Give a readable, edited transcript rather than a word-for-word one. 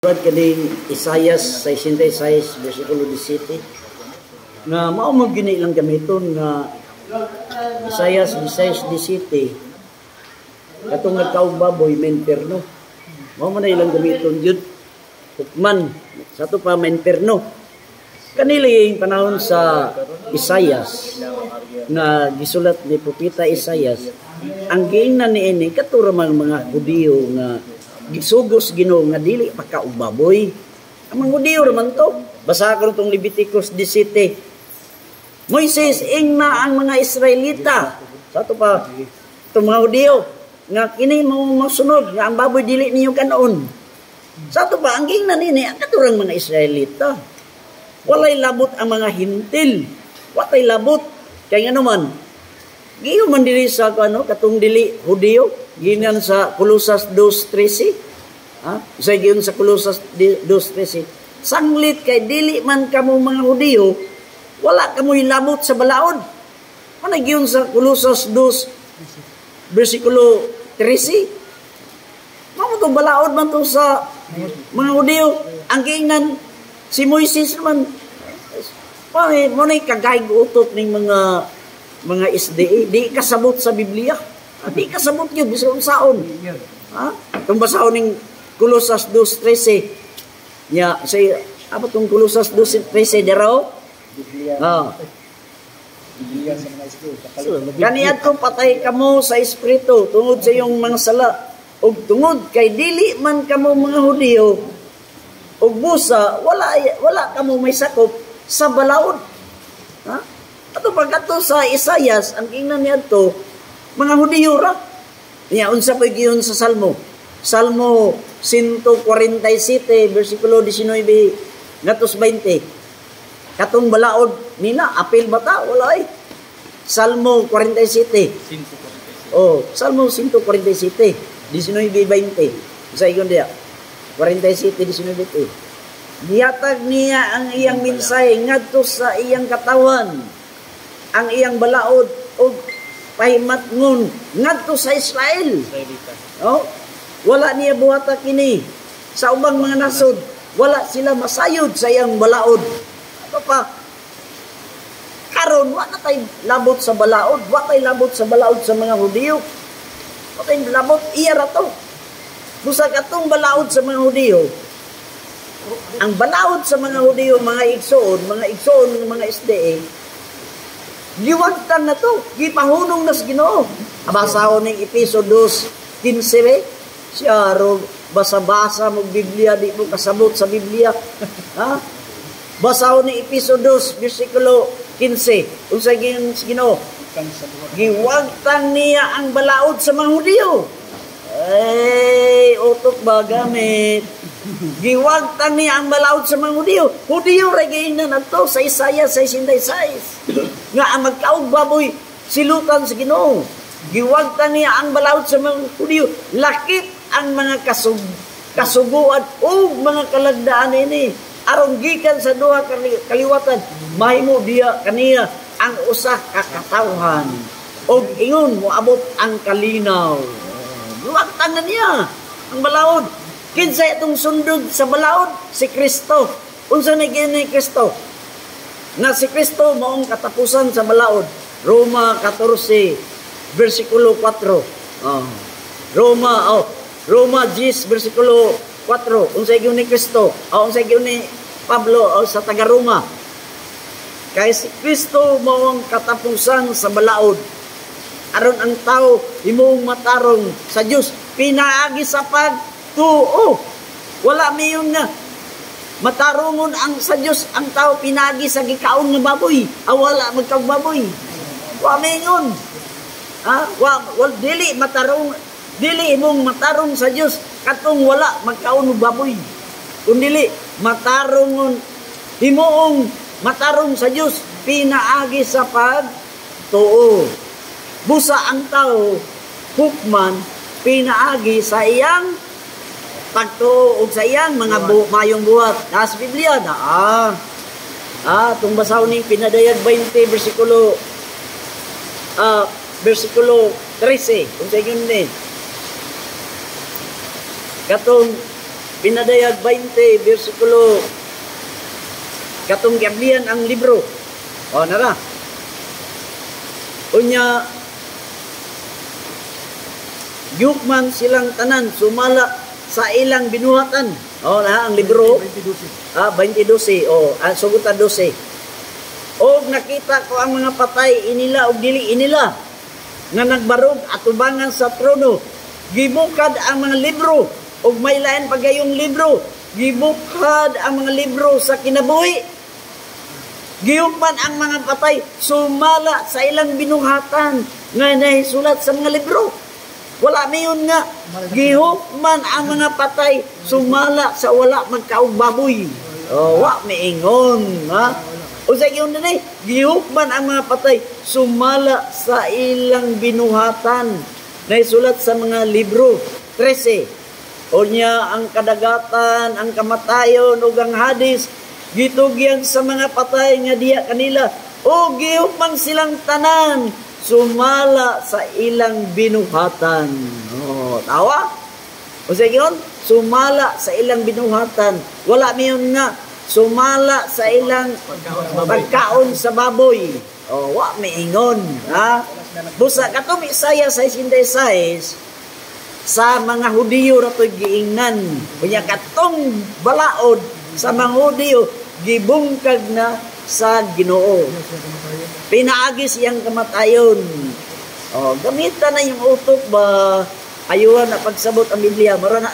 Surat kaning Isaias 66 versikulo 17 nga mao man gini lang gamiton nga Isaias 16:17 katong nagkaog baboy menperno mao man ilang gamiton jud hukman sa to pa menperno kanili yung panahon sa Isaias nga gisulat ni propeta Isaias ang giingnan niini katura mga Hudiyo nga gisugos Ginoo nga dili pagkaog baboy. Ang mga Hudiyo raman to. Basa ko itong Leviticus 17. Moises ingna ang mga Israelita. Sa ito pa, itong mga Hudiyo nga kini mo masunod nga ang baboy dili niyo kanon. Sa ito pa, ang ingna nini ang katurang mga Israelita. Walay labot ang mga hintil. Walay labot. Kaya nga naman, giyo man dili sa katong dili Hudiyo. Ginan sa Colosas 2:13. Sa giyon sa Colosas 2:13. Sanglit kay dili man kamo mga Hudiyo, wala kamoy labot sa balaod. Ano giyon sa Colosas 2 versikulo 13? Mao to balaod man to sa mga Hudiyo. Ang giingnan si Moises man mo na kagay utot ning mga SDA, di kasabot sa Biblia. Di kasabot yun, bisa unsaon. Itong basahon ng Colosas 2:13. Apa itong Colosas 2:13 daraw? Biblia sa mga espiritu. Kaniad ko patay kamo sa espiritu, tungod sa iyong mga sala. O tungod kay dili man kamo mga Hudiyo, o busa, wala kamo may sakop sa balaod. Ato pagkato sa Isaias, ang ingnan niya to, mga Hudiyo ra. Unsa pa giyon sa Salmo? Salmo 147 versikulo 19 ngatos 20. Katong balaod nila apil bata wala ay. Salmo 47. Salmo 147 19:20. Sa igon dia. 47:19. Giyatag niya ang iyang mensahe ngadto sa iyang katawan. Ang iyang balaod og pahimatngon ngadto sa Israel. Wala niya buhata kini sa ubang mga nasod. Wala sila masayod sa iyang balaod. Ano pa? Karon wala tay labot sa balaod. Wala tay labot sa balaod sa mga Hudiyo. Wala tay labot iya ra to. Busa katong balaod sa mga Hudiyo. Ang balaod sa mga Hudiyo, mga igsoon, mga SDA, liwagtan na to. Gipahunong na sa Ginoo. Abasahon ng Episo 2:15. Siya ro basa-basa mo Biblia, di mo kasabot sa Biblia. Basahon ng Episo 2 versikulo 15. Unsa giyon sa Ginoo? Giwagtan niya ang balaod sa mga Hudiyo. Utok ba gamit? Giwagtan niya ang balaod sa mga Hudiyo. Hudiyo ra giingnan nato sa Isaiah 66. Nga ang magkaog baboy silutan sa Ginoo. Giwagtan niya ang balaod sa mga Hudiyo. Lakip ang mga kasuguan o mga kalagdaan ini. Aron gikan sa duha kaliwatan, mahimo diya kaniya ang usa ka katawhan. Og ingon moabot ang kalinaw. Giwagtan na niya ang balaod. Kinsa itong sundod sa balaod? Si Kristo. Unsa na ni Kristo? Na si Kristo maong katapusan sa balaod. Roma 14 versikulo 4. Roma 10 versikulo 4. Unsa gyud ni Kristo? Unsa gyud ni Pablo sa taga Roma? Kay si Kristo maong katapusan sa balaod. Aron ang tao imong matarong sa Dios pinaagi sa pagtuo. Wala miyon nga matarongon ang sa Dios ang tao pinagi sa gikaon nga baboy. Wala magkagbaboy. Wa miyon. Dili matarong, dili imong matarong sa Dios katong wala magkaon og baboy. Kundili matarongon himuong matarong sa Dios pinaagi sa pagtuo. Busa ang tao hukman pinaagi sa iyang pagtuo ug sa iyang mga mayong buhat. Sa Biblia na itong basahon ni pinadayag 20 versikulo 13. Kung sa yun din. Katong pinadayag 20 bersikulo katong giablihan ang libro. O nara. Unya yukman silang tanan sumala sa ilang binuhatan. O na ang libro 20:12. Sugutan 12. Og nakita ko ang mga patay inila og dili inila nga nagbarog atubangan sa trono. Gibukad ang mga libro og may lain pagayong libro. Gibukad ang mga libro sa kinabuhi. Giyukman ang mga patay sumala sa ilang binuhatan nga nahisulat sa mga libro. Wala mayon nga gihukman ang mga patay sumala sa wala magkaog baboy. Wa miingon, ha? O sa yun na gihukman ang mga patay sumala sa ilang binuhatan na isulat sa mga libro. 13. O niya ang kadagatan, ang kamatayon, o ang hadis, gitugyan sa mga patay nga diya kanila. O gihukman silang tanan, sumala sa ilang binuhatan. Tawa? O sa yun, sumala sa ilang binuhatan. Wala mayon nga, sumala sa ilang pagkaon sa baboy. Wa miingon, ha? Busa katong Isaya 66 sa mga Hudiyo ra to'y giingnan. Unya katong balaod sa mga Hudiyo gibungkag na sa Ginoo. Pinaagi siyang kamatayon. Gamitan na yung utok ba ayuhan na pagsabot ang Biblia. Mara na